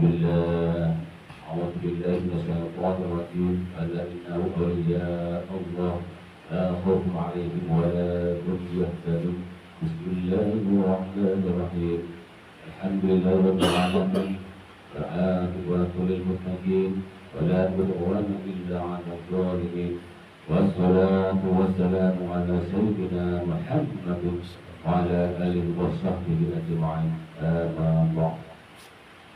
بالله أعوذ بالله من الشيطان الرجيم ألا إنه أولياء الله لا خوف عليهم ولا هم يحزنون بسم الله الرحمن الرحيم الحمد لله رب العالمين والعاقبة للمتقين ولا عدوان إلا على الظالمين والصلاة والسلام على سيدنا محمد وعلى آله وصحبه أجمعين أما بعد.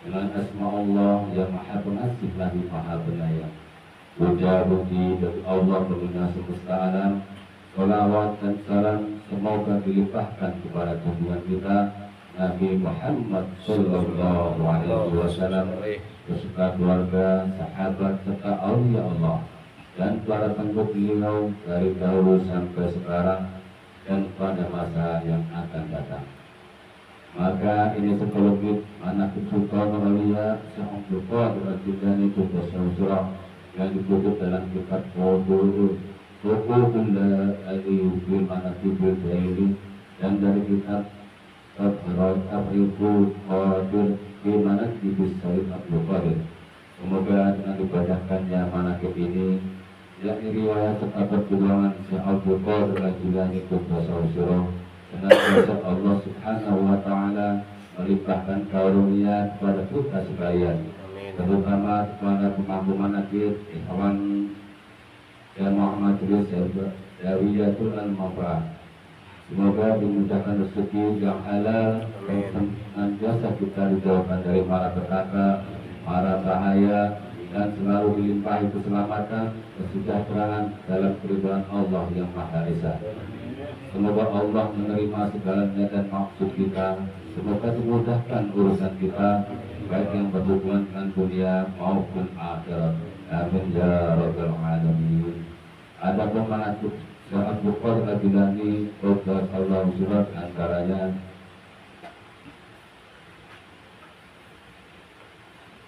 Dengan asma Allah yang maha pengasih lagi maha penyayang, puja puji dari Allah Rabbuna semesta alam, salawat dan salam semoga dilimpahkan kepada junjungan kita Nabi Muhammad Sallallahu Alaihi Wasallam beserta keluarga, sahabat serta aulia Allah dan para pengikut beliau dari dahulu sampai sekarang dan pada masa yang akan datang. Maka ini sekelumit anak kesultan Aulia Syekh Abdul Qadir Al-Jilani Surah yang dikutip dalam kitab Qudul Qudullah Al-Bil Manaqibul Daili dan dari kitab Tabrikul Qadir di Manaqibus Sayyid Abdul Qadir. Semoga dengan dibacakannya manaqib ini yang riwayat serta perjuangan Syekh Abdul Qadir Al-Jilani Surah senantiasa Allah Subhanahu wa Ta'ala melimpahkan karunia kepada kita sekalian, terutama kepada pemangku manaqib ikhwan Jamaah Majelis Dawiyatul Al-Mafrah. Semoga dimudahkan rezeki yang halal dan senantiasa kita dijauhkan dari mara petaka, mara bahaya, dan selalu dilimpahi keselamatan, kesejahteraan dalam keridhaan Allah yang Maha Esa. Semoga Allah menerima segala niat dan maksud kita. Semoga dimudahkan urusan kita, baik yang berhubungan dengan dunia maupun akhirat. Amin ya rabbal alamin. Ada pemanatut saat Bukhari Al-Jilani Rasulullah surat antaranya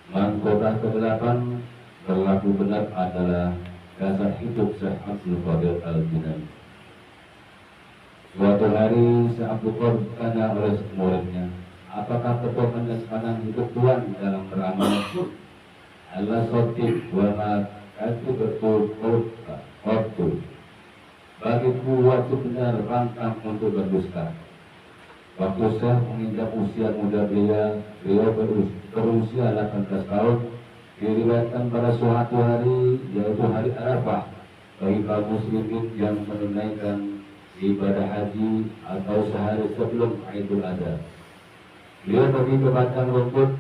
Mangkota ke-8 berlaku benar adalah dasar hidup Syekh Abdul Qadir Al-Jilani. Suatu hari Syekh Abdul Qadir bertanya oleh muridnya, apakah ketuhanan dan sepanjang hidup Tuhan dalam beramal? Allah sotik wa ma'atu betul. Bagiku wajib benar pantang untuk berdusta. Waktu Syekh menginjak usia muda beliau berusia 18 tahun, diriwayatkan pada suatu hari, yaitu hari Arafah, bagi kaum muslimin yang menunaikan ibadah haji atau sehari sebelum Idul Adha. Beliau pergi ke padang rumput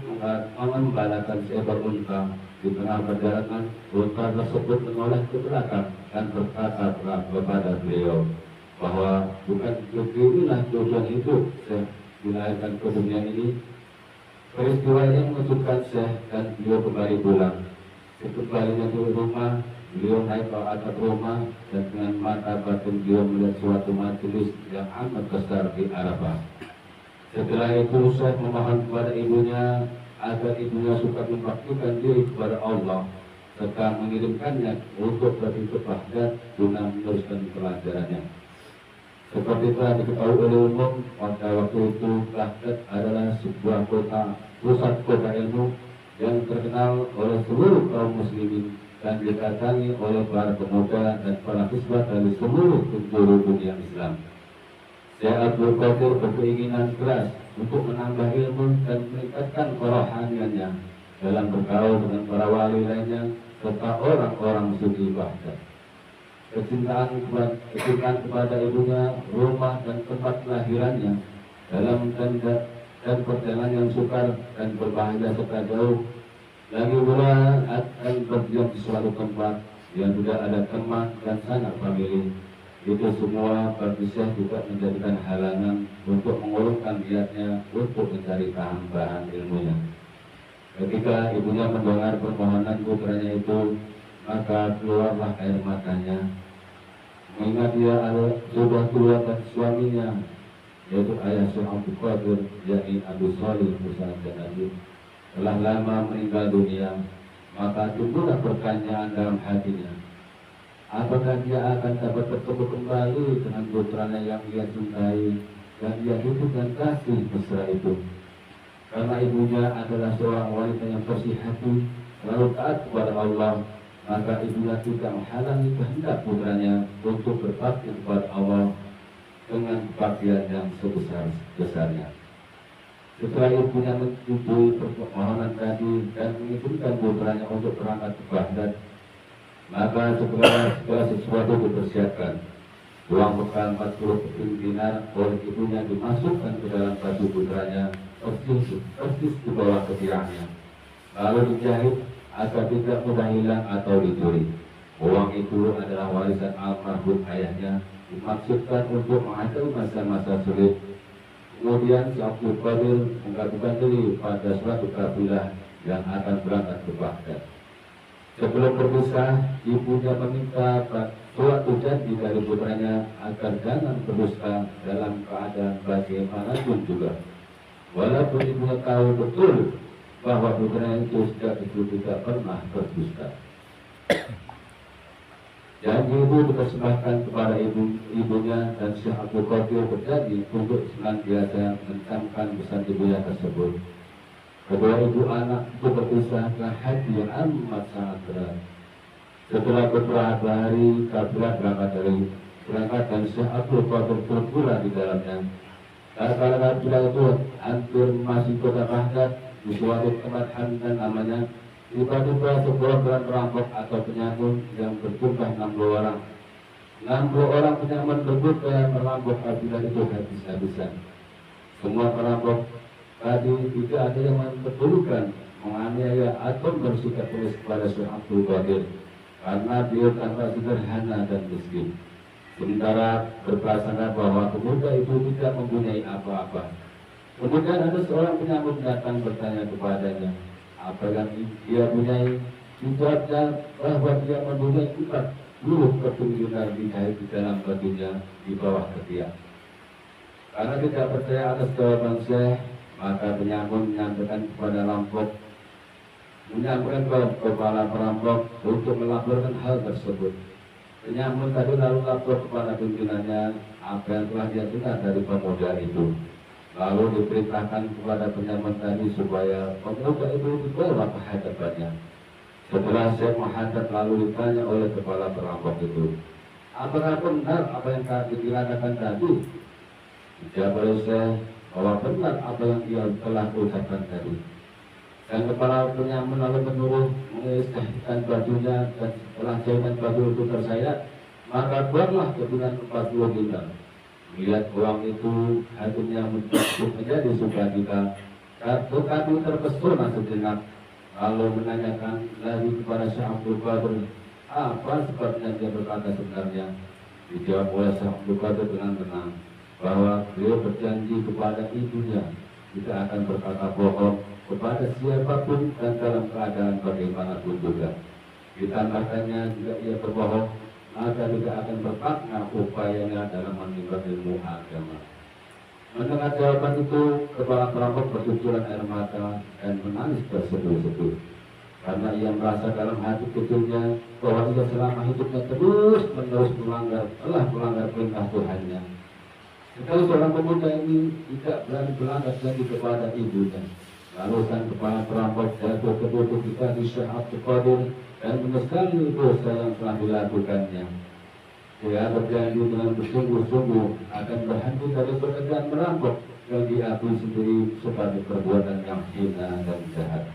mengembalakan seekor unta. Di tengah perjalanan, unta tersebut menoleh ke belakang dan berkata kepada beliau bahwa bukan inilah tujuan hidup Syekh dilahirkan ke dunia ini. Peristiwa yang mengejutkan Syekh dan beliau kembali pulang. Sekembalinya ke rumah, beliau naik ke atap rumah dan dengan mata batin beliau melihat suatu majelis yang amat besar di Arafah. Setelah itu Syekh memohon kepada ibunya agar ibunya suka membaktikan diri kepada Allah serta mengirimkannya untuk pergi ke Baghdad guna meneruskan pelajarannya. Seperti telah diketahui oleh umum, pada waktu itu Baghdad adalah sebuah pusat kota ilmu yang terkenal oleh seluruh kaum muslimin dan dikatakan oleh para pemuda dan para siswa dari seluruh penjuru dunia Islam. Syekh Abdul Qadir berkeinginan keras untuk menambah ilmu dan meningkatkan kerohaniannya dalam bergaul dengan para wali lainnya serta orang-orang suci Baghdad. Kecintaan kepada ibunya, rumah dan tempat kelahirannya dalam dan perjalanan yang sukar dan berbahaya serta jauh. Lagi pula akan berdiam di suatu tempat yang tidak ada teman dan sangat famili. Itu semua bagi Syekh juga menjadikan halangan untuk mengurungkan niatnya untuk mencari tambahan ilmunya. Ketika ibunya mendengar permohonan putranya itu, maka keluarlah air matanya. Mengingat dia sudah tua dan suaminya, yaitu ayah Syekh Abdul Qadir, yakni Abu Shalih Musa Al-Janabi, telah lama meninggal dunia. Maka timbullah pertanyaan dalam hatinya, apakah dia akan dapat bertemu kembali dengan putranya yang ia cintai dan ia hidup dan kasih mesra itu? karena ibunya adalah seorang wanita yang bersih hati, lalu taat kepada Allah, maka ibunya tidak menghalangi kehendak putranya untuk berbakti kepada Allah dengan kebaktian yang sebesar-besarnya. Setelah ibunya menyetujui permohonan tadi dan mengizinkan putranya untuk berangkat ke Baghdad, maka segala sesuatu dipersiapkan. Uang bekal 40 keping dinar oleh ibunya dimasukkan ke dalam baju putranya persis di bawah ketiaknya, lalu dijahit agar tidak mudah hilang atau dicuri. Uang itu adalah warisan almarhum ayahnya, dimaksudkan untuk menghadapi masa-masa sulit. Kemudian si Abdul Qadir menggabungkan diri pada suatu kafilah yang akan berangkat ke Baghdad. Sebelum berpisah, ibunya meminta suatu janji dari putranya agar jangan berdusta dalam keadaan bagaimanapun juga. Walaupun ibunya tahu betul bahwa putranya itu sejak itu tidak pernah berdusta. Janji itu dipersembahkan kepada ibunya, dan Syekh Abdul Qadir berjanji untuk senantiasa mencamkan pesan ibunya tersebut. Kedua ibu anak itu berpisah dengan hati yang amat sangat berat. Setelah beberapa hari, kafilah berangkat dan Syekh Abdul Qadir berpura di dalamnya. Kala kafilah itu hampir masih kota Baghdad di suatu tempat Hamdan namanya. Tiba-tiba sebuah perampok atau penyamun yang berjumlah 60 orang. 60 orang penyamun berebut dan merampok kafilah itu habis-habisan. Semua perampok tadi tidak ada yang memperdulikan, menganiaya atau bersikap keras kepada Syekh Abdul Qadir karena dia tampak sederhana dan miskin. Sementara berprasangka bahwa pemuda itu tidak mempunyai apa-apa. Kemudian ada seorang penyamun datang bertanya kepadanya, apa yang dia punyai? Dijawabnya bahwa dia mempunyai 40 keping dinar dijahit di dalam bajunya di bawah ketiak. Karena tidak percaya atas jawaban Syekh, maka penyamun menyampaikan kepada kepala perampok untuk melaporkan hal tersebut. Penyamun tadi lalu lapor kepada pimpinannya apa yang telah dia dengar dari pemuda itu. Lalu diperintahkan kepada penyamun tadi supaya pemuda itu dibawa ke hadapannya. Setelah Syekh menghadap lalu ditanya oleh kepala perampok itu, apakah benar apa yang dikatakan tadi? Dijawab oleh Syekh bahwa benar apa yang ia telah ucapkan tadi. Dan kepala penyamun lalu menyuruh mengisahkan bajunya, dan setelah jahitan baju itu tersayat, maka keluarlah kepingan 40 dinar. Melihat uang itu, hatinya menjadi sukacita, tetapi terpesona sejenak, lalu menanyakan lagi kepada Syekh Abdul Qadir apa sebabnya dia berkata sebenarnya. Dijawab oleh Syekh Abdul Qadir dengan tenang bahwa beliau berjanji kepada ibunya tidak akan berkata bohong kepada siapapun dan dalam keadaan bagaimanapun juga. Ditambahkannya jika ia berbohong, maka tidak akan bermakna upayanya dalam menimba ilmu agama. Mendengar jawaban itu, kepala perampok bercucuran air mata dan menangis berseduh-seduh, karena ia merasa dalam hati kecilnya bahwa ia selama hidupnya terus-menerus telah melanggar perintah Tuhannya. Sekali seorang pemuda ini tidak berani melanggar lagi kepada ibunya. Lalu sang kepala perampok jatuh tertutup di kaki Syekh Abdul Qadir dan menyesali dosa yang telah dilakukannya. Dia berjanji dengan bersungguh-sungguh akan berhenti dari pekerjaan merampok yang diakui sendiri sebagai perbuatan yang hina dan jahat.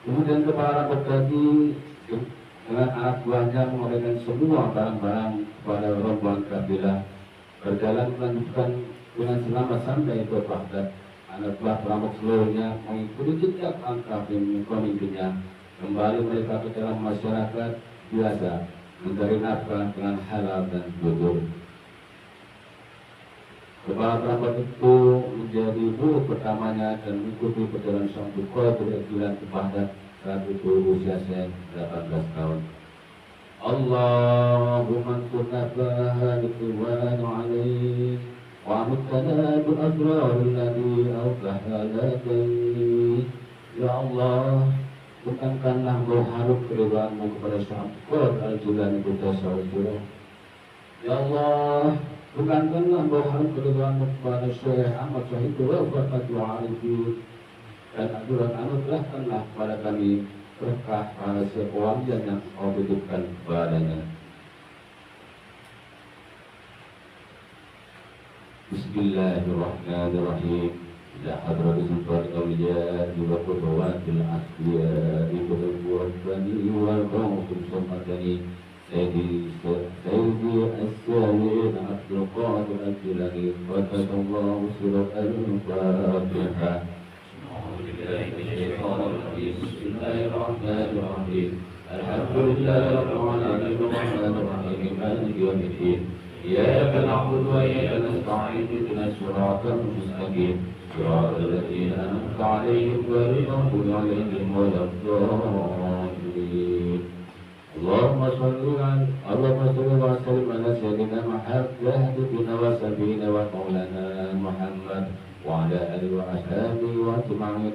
Kemudian kepala rampok tadi dengan anak buahnya mengorbankan semua barang-barang kepada rombongan kabilah, berjalan melanjutkan dengan selamat sampai ke Baghdad. Anak buah perampok seluruhnya mengikuti jejak langkah pemimpinnya. Kembali mereka ke dalam masyarakat biasa, mencari nafkah dengan halal dan jujur. Kepala perampok itu menjadi murid pertamanya dan mengikuti perjalanan Syekh Abdul Qadir ke Baghdad saat itu usia 18 tahun. Allahumma kunna bahalikwan alaih wa mutana bi asraril ladhi awqaha ladai. Ya Allah, bukankanlah berharap keridhaanmu kepada Syekh Abdul Qadir Al-Jilani Buddha Syarifullah. Ya Allah, bukankanlah berharap keridhaanmu kepada Syekh Ahmad Syahidullah Fatihul Arifin dan anugerahkanlah pada kami berkah rahasia kewangian yang Kau titipkan kepadanya. Bismillahirrahmanirrahim. Ila hadrati sultan awliya wa qudwatil asliya ibnu rabbani wa qawtum samadani sayyidi as-sayyid Abdul Qadir al-Jilani wa tasallahu surat al-Fatihah. Bismillahirrahmanirrahim. Alhamdulillahi rabbil alamin arrahmanir rahim maliki yaumiddin. إياك نعبد وإياك نستعين اهدنا الصراط المستقيم صراط الذين أنعمت عليهم غير المغضوب عليهم ولا الضالين. اللهم صل وسلم على سيدنا محمد وسبينا ومولانا محمد وعلى آله وأصحابه أجمعين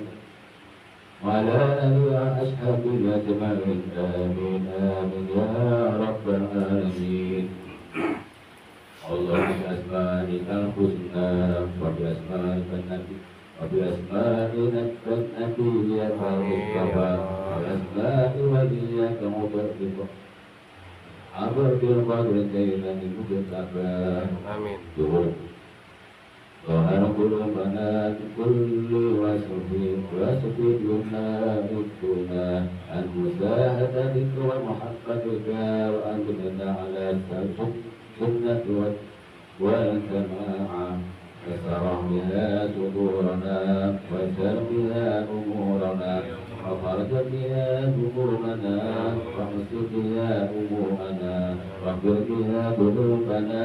آمين آمين يا رب العالمين. Allah biasma'ikal husna wa biasma'ikal nabi wa biasma'ikal nabi ya Mustafa wa biasma'i waliyaka mubarrifa abarbil qadri kailan mujtaba amin. Tuhan qulubana kulli wasfi yuna ikuna an musahadatika wa muhabbatika wa an tunna ala السنة والجماعة فسرع بها صدورنا وسر بها أمورنا وفرج بها ذنوبنا واحسن بها أمورنا واغفر بها ذنوبنا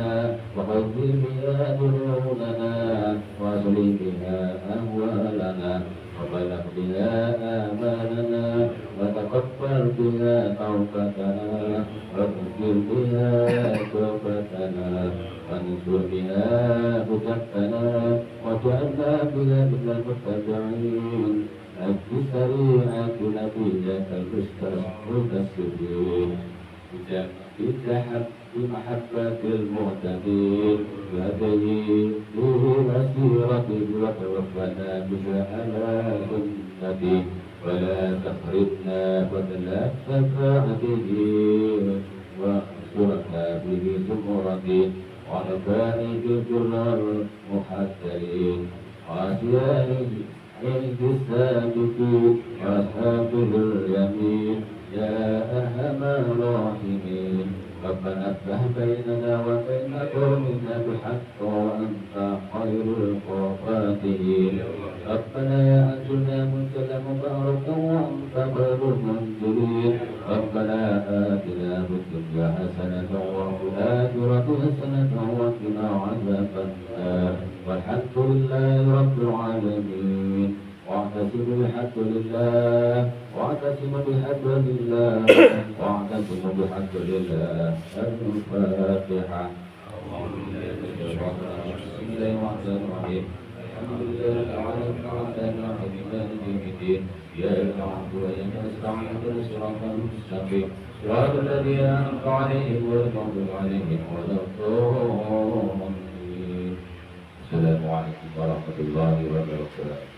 وخذل بها ذنوبنا واصلح بها أهوالنا وبلغ بها آمالنا وتقبل بها توبتنا واغفر بها توبتنا وانصر بها هدتنا وجعلنا بها من المتبعين في سريعة نبيك المستشفين بمحبة المهتدين بهديه مسيرته وتوفنا بها على سنته ولا تخربنا ولا شفاعته واحشرنا به زمرته ونفائه الجرار المحسرين وأسيانه عند السابقين وأصحابه اليمين يا أرحم الراحمين. ربنا افتح بيننا وبين قومنا بالحق وأنت خير الفاتحين. ربنا يا أنزلنا منزلا مباركا وأنت خير المنزلين. ربنا آتنا في الدنيا حسنة وفي الآخرة حسنة وقنا عذاب النار. والحمد لله رب العالمين. واعتصموا بحبل الله واعتصموا بحبل الله واعتصموا بحبل الله. الفاتحة. بسم الله الرحمن الرحيم. الحمد لله العالمين الرحمن الرحيم مالك يوم الدين. إياك نعبد وإياك نستعين اهدنا الصراط المستقيم صراط الذين أنعمت عليهم غير المغضوب عليهم ولا الضالين. السلام عليكم ورحمة الله وبركاته.